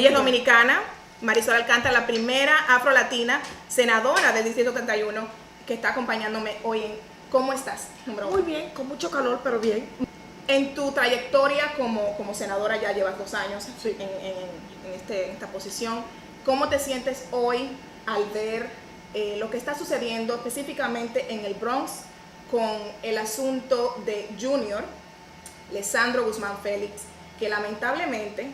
Ella es dominicana, Marisol Alcántara, la primera afro-latina senadora del Distrito 31 que está acompañándome hoy en ¿Cómo estás? Muy bien, con mucho calor, pero bien. En tu trayectoria como senadora ya llevas 2 años Sí. en esta posición. ¿Cómo te sientes hoy al ver lo que está sucediendo específicamente en el Bronx con el asunto de Junior, Lisandro Guzmán Félix, que lamentablemente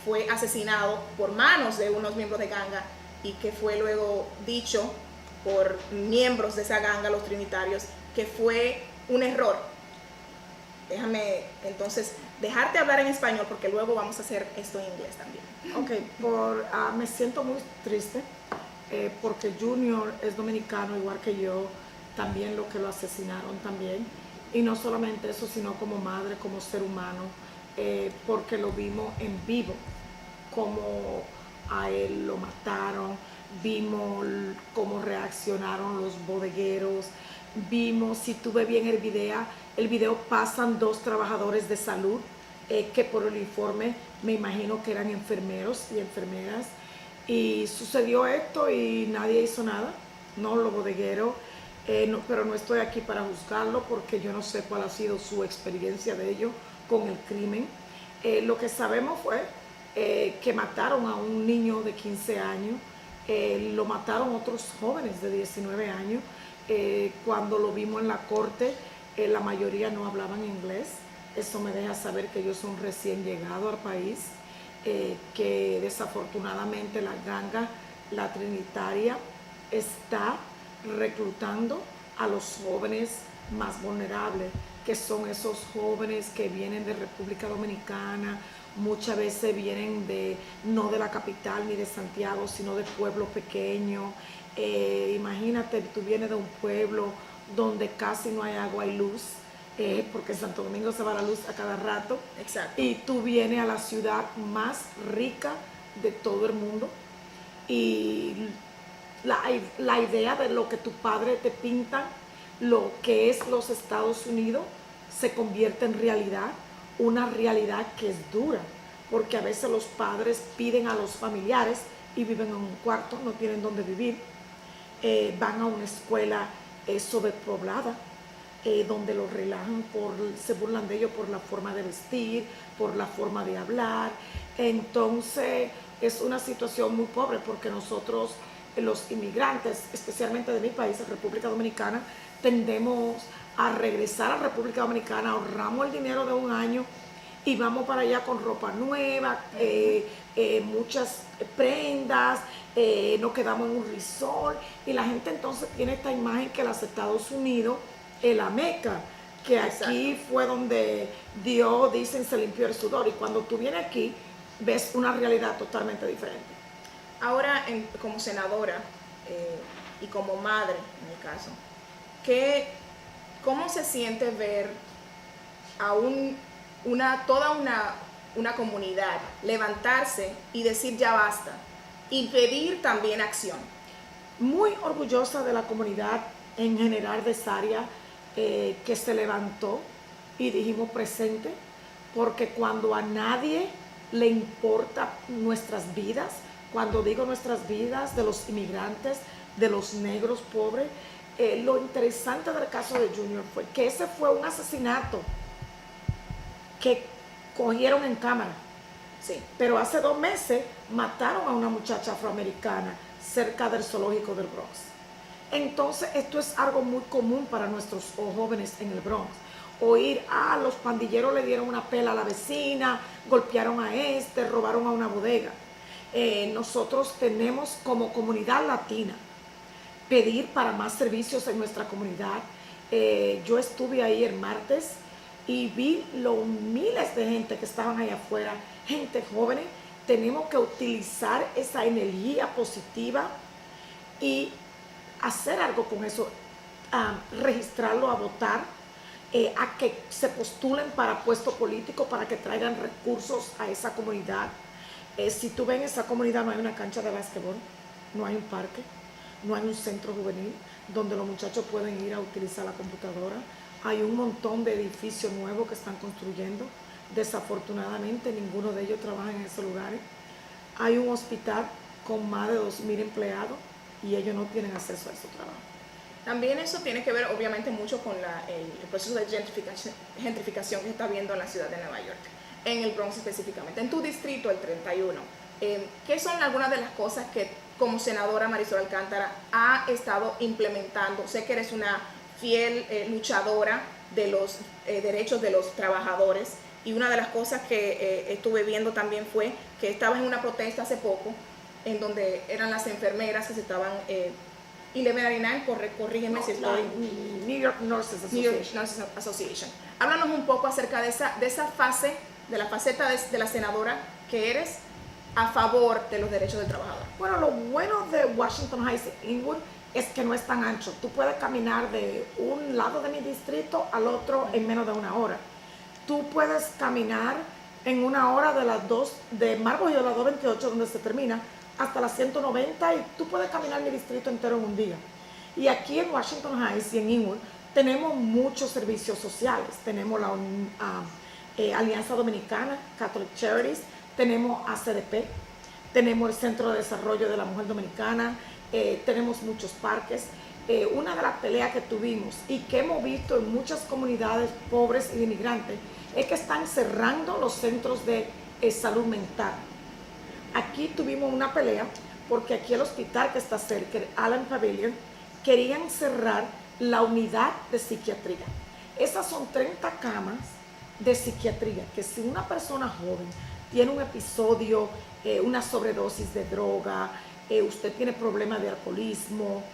fue asesinado por manos de unos miembros de ganga y que fue luego dicho por miembros de esa ganga, los trinitarios, que fue un error? Déjame entonces dejarte hablar en español porque luego vamos a hacer esto en inglés también. Ok, me siento muy triste porque Junior es dominicano igual que yo, también lo que lo asesinaron también. Y no solamente eso, sino como madre, como ser humano, porque lo vimos en vivo, como a él lo mataron, vimos cómo reaccionaron los bodegueros, vimos, si tú ves bien el video pasan 2 trabajadores de salud que por el informe me imagino que eran enfermeros y enfermeras, y sucedió esto y nadie hizo nada, no los bodegueros, no, pero no estoy aquí para juzgarlo porque yo no sé cuál ha sido su experiencia de ellos con el crimen. Lo que sabemos fue que mataron a un niño de 15 años, lo mataron otros jóvenes de 19 años. Cuando lo vimos en la corte, la mayoría no hablaban inglés. Eso me deja saber que ellos son recién llegados al país, que desafortunadamente la ganga, la trinitaria, está reclutando a los jóvenes más vulnerables, que son esos jóvenes que vienen de República Dominicana, muchas veces vienen no de la capital ni de Santiago, sino de pueblos pequeños. Imagínate, tú vienes de un pueblo donde casi no hay agua y luz, porque en Santo Domingo se va la luz a cada rato. Exacto. Y tú vienes a la ciudad más rica de todo el mundo y la idea de lo que tu padre te pinta, lo que es los Estados Unidos, se convierte en realidad, una realidad que es dura, porque a veces los padres piden a los familiares y viven en un cuarto, no tienen dónde vivir, van a una escuela sobrepoblada, donde los relajan, se burlan de ellos por la forma de vestir, por la forma de hablar. Entonces es una situación muy pobre porque nosotros, los inmigrantes, especialmente de mi país, República Dominicana, tendemos a regresar a República Dominicana, ahorramos el dinero de un año y vamos para allá con ropa nueva, muchas prendas, nos quedamos en un resort y la gente entonces tiene esta imagen que los Estados Unidos es la Meca, que aquí Exacto. fue donde Dios, dicen, se limpió el sudor, y cuando tú vienes aquí ves una realidad totalmente diferente. Ahora, como senadora y como madre, en mi caso, ¿cómo se siente ver a toda una comunidad levantarse y decir ya basta y pedir también acción? Muy orgullosa de la comunidad en general de Saria, que se levantó y dijimos presente, porque cuando a nadie le importa nuestras vidas, cuando digo nuestras vidas, de los inmigrantes, de los negros pobres, lo interesante del caso de Junior fue que ese fue un asesinato que cogieron en cámara. Sí. Pero hace 2 meses mataron a una muchacha afroamericana cerca del zoológico del Bronx. Entonces esto es algo muy común para nuestros jóvenes en el Bronx. Oír, los pandilleros le dieron una pela a la vecina, golpearon a robaron a una bodega. Nosotros tenemos como comunidad latina pedir para más servicios en nuestra comunidad. Yo estuve ahí el martes y vi los miles de gente que estaban ahí afuera, gente joven. Tenemos que utilizar esa energía positiva y hacer algo con eso, registrarlo a votar, a que se postulen para puestos políticos, para que traigan recursos a esa comunidad. Si tú ves en esa comunidad no hay una cancha de básquetbol, no hay un parque, no hay un centro juvenil donde los muchachos pueden ir a utilizar la computadora. Hay un montón de edificios nuevos que están construyendo. Desafortunadamente ninguno de ellos trabaja en esos lugares. hay un hospital con más de 2.000 empleados y ellos no tienen acceso a ese trabajo. También eso tiene que ver obviamente mucho con el proceso de gentrificación que se está viendo en la ciudad de Nueva York, en el Bronx específicamente. En tu distrito, el 31, ¿qué son algunas de las cosas que como senadora Marisol Alcántara ha estado implementando? Sé que eres una fiel luchadora de los derechos de los trabajadores, y una de las cosas que estuve viendo también fue que estabas en una protesta hace poco en donde eran las enfermeras que se estaban 1199, corrígeme si estoy... New York Nurses Association. New York Nurses Association. Háblanos un poco acerca de esa fase, de la faceta de la senadora que eres a favor de los derechos del trabajador. Bueno, lo bueno de Washington Heights e Inwood es que no es tan ancho. Tú puedes caminar de un lado de mi distrito al otro en menos de una hora. Tú puedes caminar en una hora de las 2 de Marble Hill, de las 228, donde se termina, hasta las 190, y tú puedes caminar mi distrito entero en un día. Y aquí en Washington Heights y en Inwood tenemos muchos servicios sociales. Tenemos la Alianza Dominicana, Catholic Charities, tenemos ACDP, tenemos el Centro de Desarrollo de la Mujer Dominicana, tenemos muchos parques. Una de las peleas que tuvimos y que hemos visto en muchas comunidades pobres y de inmigrantes es que están cerrando los centros de salud mental. Aquí tuvimos una pelea porque aquí el hospital que está cerca, el Allen Pavilion, querían cerrar la unidad de psiquiatría. Esas son 30 camas de psiquiatría, que si una persona joven tiene un episodio, una sobredosis de droga, usted tiene problemas de alcoholismo,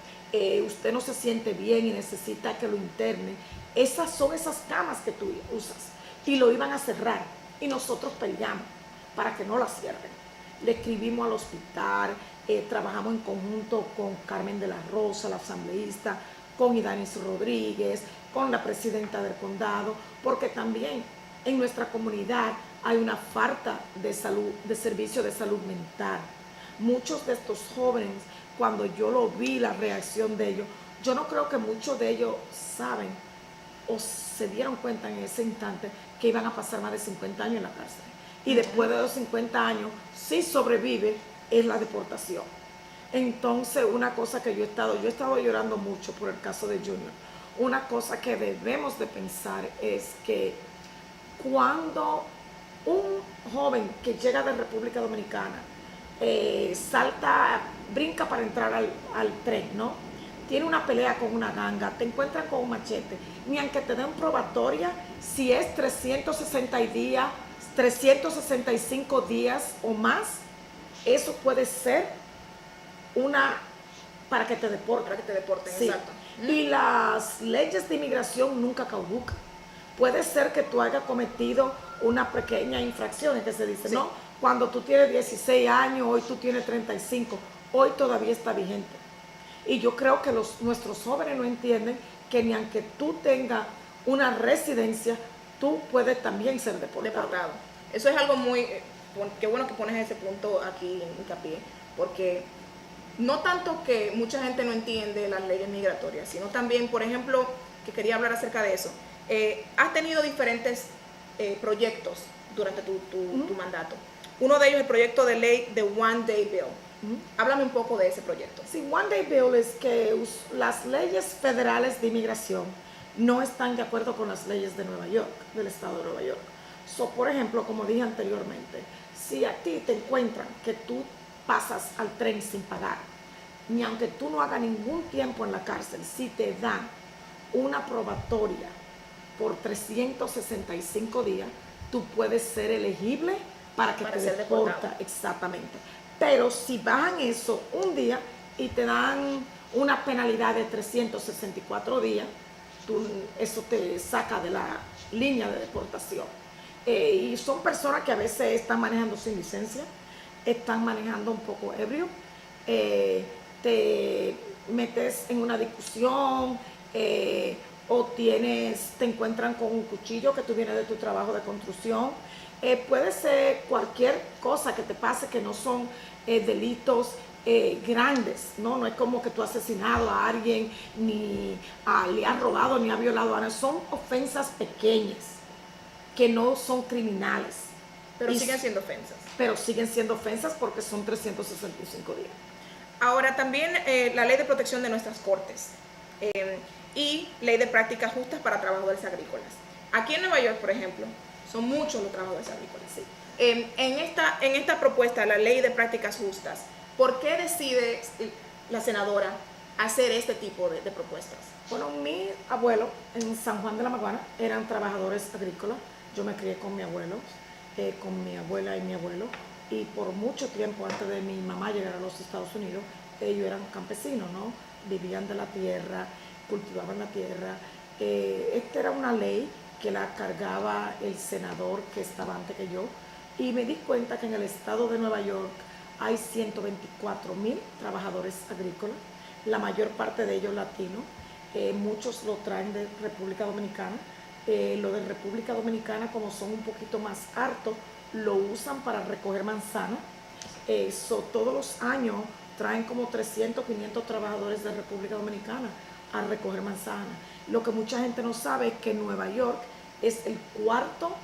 usted no se siente bien y necesita que lo interne, esas son esas camas que tú usas, y lo iban a cerrar, y nosotros peleamos para que no la cierren. Le escribimos al hospital, trabajamos en conjunto con Carmen de la Rosa, la asambleísta, con Idanis Rodríguez, con la presidenta del condado, porque también en nuestra comunidad hay una falta de salud, de servicio de salud mental. Muchos de estos jóvenes, cuando yo lo vi, la reacción de ellos, yo no creo que muchos de ellos saben o se dieron cuenta en ese instante que iban a pasar más de 50 años en la cárcel. Y después de los 50 años, si sobrevive, es la deportación. Entonces, una cosa que yo he estado llorando mucho por el caso de Junior. Una cosa que debemos de pensar es que cuando un joven que llega de República Dominicana brinca para entrar al tren, ¿no? Tiene una pelea con una ganga, te encuentran con un machete, ni aunque te den probatoria, si es 365 días o más, eso puede ser para que te deporten. Para que te deporten, sí. Exacto. Y las leyes de inmigración nunca caducan. Puede ser que tú hayas cometido una pequeña infracción, es que se dice, sí, ¿no? Cuando tú tienes 16 años, hoy tú tienes 35, hoy todavía está vigente. Y yo creo que nuestros jóvenes no entienden que ni aunque tú tengas una residencia, tú puedes también ser deportado. Eso es algo muy... qué bueno que pones ese punto aquí en hincapié, porque no tanto que mucha gente no entiende las leyes migratorias, sino también, por ejemplo, que quería hablar acerca de eso. Has tenido diferentes proyectos durante tu mandato. Uno de ellos es el proyecto de ley de One Day Bill. Háblame un poco de ese proyecto. Sí, One Day Bill es que las leyes federales de inmigración no están de acuerdo con las leyes de Nueva York, del estado de Nueva York. Por ejemplo, como dije anteriormente, si a ti te encuentran que tú pasas al tren sin pagar, ni aunque tú no hagas ningún tiempo en la cárcel, si te dan una probatoria por 365 días, tú puedes ser elegible para que te deporten. Exactamente. Pero si bajan eso un día y te dan una penalidad de 364 días, eso te saca de la línea de deportación. Y son personas que a veces están manejando sin licencia, están manejando un poco ebrio, te metes en una discusión, o te encuentran con un cuchillo que tú vienes de tu trabajo de construcción. Puede ser cualquier cosa que te pase, que no son delitos grandes, ¿no? No es como que tú has asesinado a alguien, ni le has robado, ni has violado a alguien. Son ofensas pequeñas que no son criminales. Pero siguen siendo ofensas. Pero siguen siendo ofensas porque son 365 días. Ahora también la ley de protección de nuestras cortes y ley de prácticas justas para trabajadores agrícolas. Aquí en Nueva York, por ejemplo, son muchos los trabajadores agrícolas. Sí. En esta propuesta, la ley de prácticas justas, ¿por qué decide la senadora hacer este tipo de propuestas? Bueno, mi abuelo en San Juan de la Maguana eran trabajadores agrícolas. Yo me crié con mi abuelo, con mi abuela y mi abuelo, y por mucho tiempo antes de mi mamá llegar a los Estados Unidos, ellos eran campesinos, ¿no? Vivían de la tierra, cultivaban la tierra. Esta era una ley que la cargaba el senador que estaba antes que yo, y me di cuenta que en el estado de Nueva York hay 124,000 trabajadores agrícolas, la mayor parte de ellos latinos, muchos lo traen de República Dominicana. Lo de República Dominicana, como son un poquito más hartos, lo usan para recoger manzana. Todos los años traen como 300, 500 trabajadores de República Dominicana a recoger manzana. Lo que mucha gente no sabe es que Nueva York es el cuarto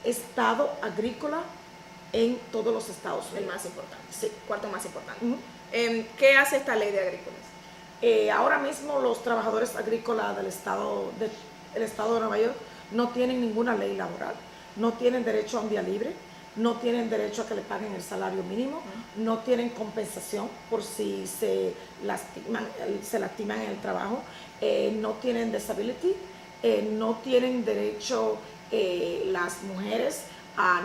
estado agrícola en todos los Estados Unidos. El más importante. Sí. Cuarto más importante. ¿Qué hace esta ley de agrícolas? Ahora mismo los trabajadores agrícolas del estado de Nueva York no tienen ninguna ley laboral, no tienen derecho a un día libre, no tienen derecho a que le paguen el salario mínimo, no tienen compensación por si se lastiman en el trabajo, no tienen disability, no tienen derecho las mujeres,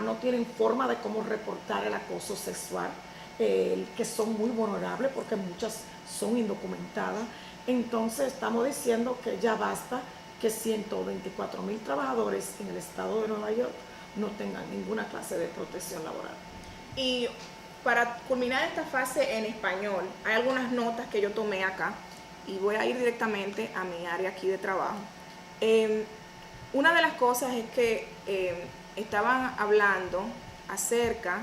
no tienen forma de cómo reportar el acoso sexual, que son muy vulnerables porque muchas son indocumentadas. Entonces estamos diciendo que ya basta que 124,000 trabajadores en el estado de Nueva York no tengan ninguna clase de protección laboral. Y para culminar esta fase en español, hay algunas notas que yo tomé acá y voy a ir directamente a mi área aquí de trabajo. Una de las cosas es que estaban hablando acerca,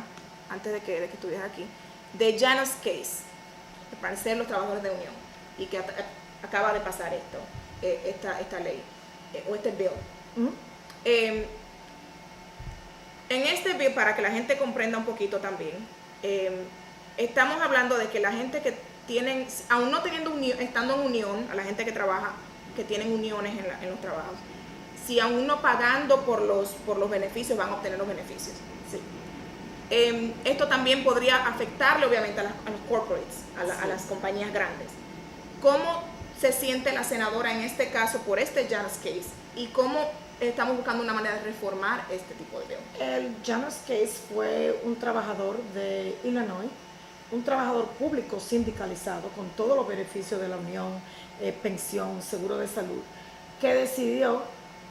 antes de que estuvieras aquí, de Janus Case, para ser los trabajadores de unión, y que acaba de pasar esta ley, o este bill. En este bill, para que la gente comprenda un poquito también, estamos hablando de que la gente que tienen, aún no estando en unión, a la gente que trabaja, que tienen uniones en los trabajos, si aún no pagando por los beneficios, van a obtener los beneficios. Sí. Esto también podría afectarle obviamente a los corporates, a las compañías grandes. ¿Cómo se siente la senadora en este caso por este Janus Case y cómo estamos buscando una manera de reformar este tipo de bill? El Janus Case fue un trabajador de Illinois, un trabajador público sindicalizado con todos los beneficios de la unión, pensión, seguro de salud, que decidió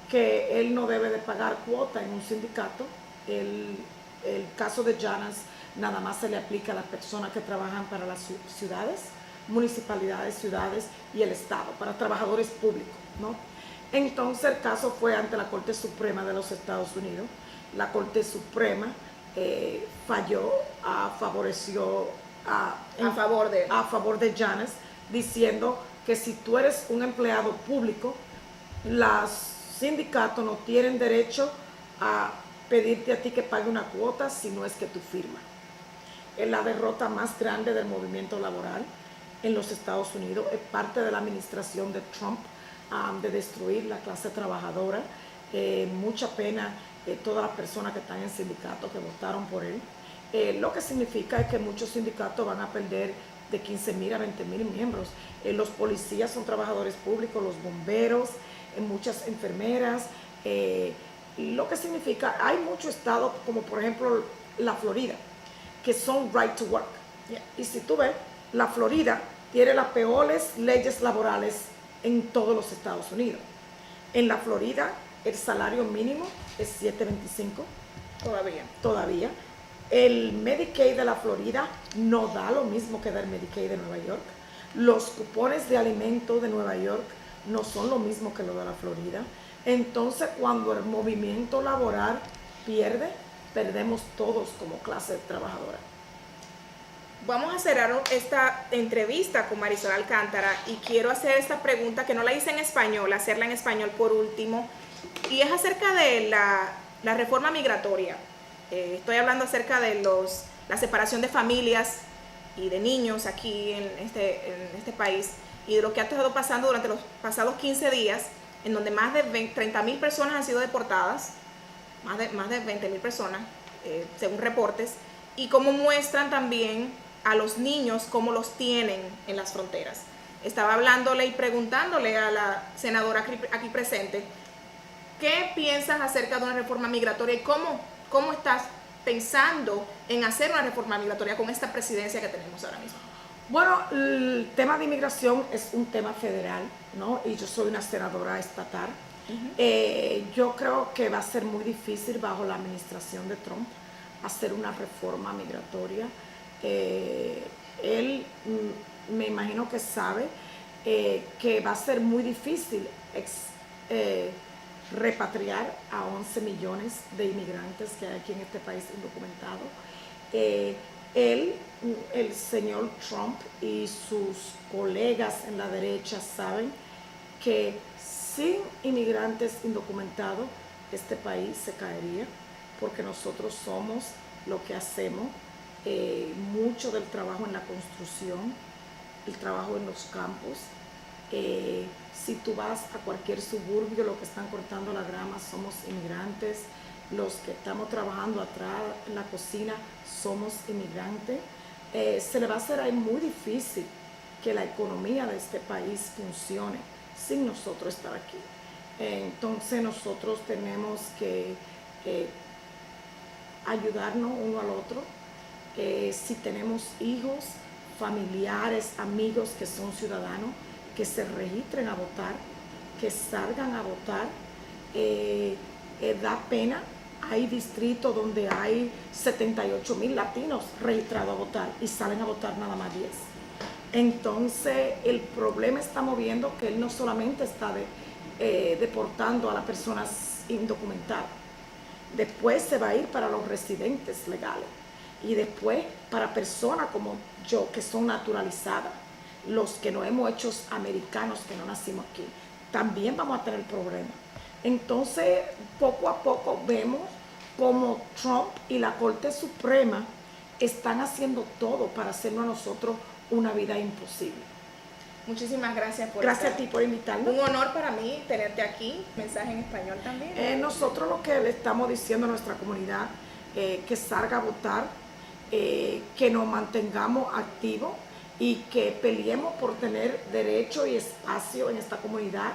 que él no debe de pagar cuota en un sindicato. El caso de Janus nada más se le aplica a las personas que trabajan para las ciudades, municipalidades, ciudades y el Estado, para trabajadores públicos, ¿no? Entonces el caso fue ante la Corte Suprema de los Estados Unidos. La Corte Suprema falló, favoreció a favor de Janus, diciendo que si tú eres un empleado público, los sindicatos no tienen derecho a pedirte a ti que pague una cuota si no es que tú firmas. Es la derrota más grande del movimiento laboral en los Estados Unidos. Es parte de la administración de Trump de destruir la clase trabajadora. Mucha pena todas las personas que están en sindicatos que votaron por él. Lo que significa es que muchos sindicatos van a perder de 15,000 a 20,000 miembros. Los policías son trabajadores públicos, los bomberos, muchas enfermeras. Lo que significa, hay muchos estados, como por ejemplo la Florida, que son right to work. Y si tú ves, la Florida tiene las peores leyes laborales en todos los Estados Unidos. En la Florida el salario mínimo es $7.25. Todavía. El Medicaid de la Florida no da lo mismo que da el Medicaid de Nueva York. Los cupones de alimentos de Nueva York no son lo mismo que lo de la Florida. Entonces, cuando el movimiento laboral pierde, perdemos todos como clase trabajadora. Vamos a cerrar esta entrevista con Marisol Alcántara y quiero hacer esta pregunta que no la hice en español, hacerla en español por último, y es acerca de la reforma migratoria. Estoy hablando acerca de la separación de familias y de niños aquí en este país, y de lo que ha estado pasando durante los pasados 15 días, en donde más de 30.000 personas han sido deportadas, más de 20.000 personas, según reportes, y cómo muestran también a los niños cómo los tienen en las fronteras. Estaba hablándole y preguntándole a la senadora aquí presente, ¿qué piensas acerca de una reforma migratoria y cómo estás pensando en hacer una reforma migratoria con esta presidencia que tenemos ahora mismo? Bueno, el tema de inmigración es un tema federal, ¿no? Y yo soy una senadora estatal. Yo creo que va a ser muy difícil bajo la administración de Trump hacer una reforma migratoria. Él me imagino que sabe que va a ser muy difícil repatriar a 11 millones de inmigrantes que hay aquí en este país indocumentados. El señor Trump y sus colegas en la derecha saben que sin inmigrantes indocumentados este país se caería, porque nosotros somos lo que hacemos, mucho del trabajo en la construcción, el trabajo en los campos. Si tú vas a cualquier suburbio, lo que están cortando la grama somos inmigrantes. Los que estamos trabajando atrás en la cocina somos inmigrantes. Se le va a hacer ahí muy difícil que la economía de este país funcione sin nosotros estar aquí. Entonces nosotros tenemos que ayudarnos uno al otro. Si tenemos hijos, familiares, amigos que son ciudadanos, que se registren a votar, que salgan a votar. Da pena, hay distritos donde hay 78,000 latinos registrados a votar y salen a votar nada más 10. Entonces el problema estamos viendo que él no solamente está deportando a las personas indocumentadas, después se va a ir para los residentes legales y después para personas como yo que son naturalizadas, los que no hemos hecho americanos, que no nacimos aquí, también vamos a tener problemas. Entonces, poco a poco vemos como Trump y la Corte Suprema están haciendo todo para hacernos a nosotros una vida imposible. Muchísimas gracias por Gracias a ti por invitarme. Un honor para mí tenerte aquí. Mensaje en español también. Nosotros lo que le estamos diciendo a nuestra comunidad, que salga a votar, que nos mantengamos activos y que peleemos por tener derecho y espacio en esta comunidad,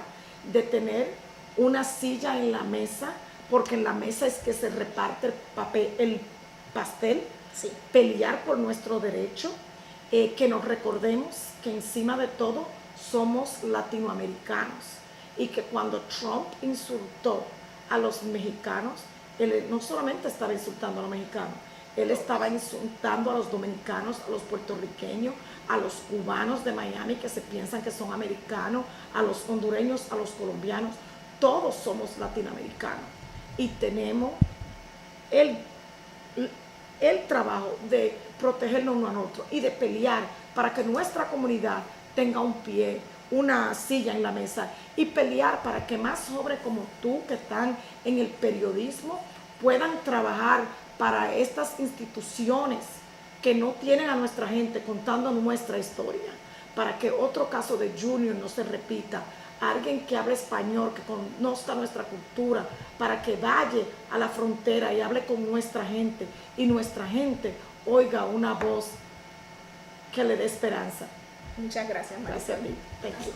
de tener una silla en la mesa, porque en la mesa es que se reparte el pastel. Sí. Pelear por nuestro derecho, que nos recordemos que encima de todo somos latinoamericanos y que cuando Trump insultó a los mexicanos, él no solamente estaba insultando a los mexicanos, él estaba insultando a los dominicanos, a los puertorriqueños, a los cubanos de Miami que se piensan que son americanos, a los hondureños, a los colombianos. Todos somos latinoamericanos y tenemos el trabajo de protegernos uno a otro y de pelear para que nuestra comunidad tenga un pie, una silla en la mesa, y pelear para que más jóvenes como tú que están en el periodismo puedan trabajar para estas instituciones que no tienen a nuestra gente contando nuestra historia, para que otro caso de Junior no se repita. Alguien que hable español, que conozca nuestra cultura, para que vaya a la frontera y hable con nuestra gente y nuestra gente oiga una voz que le dé esperanza. Muchas gracias, Marisol. Gracias a ti. Thank you.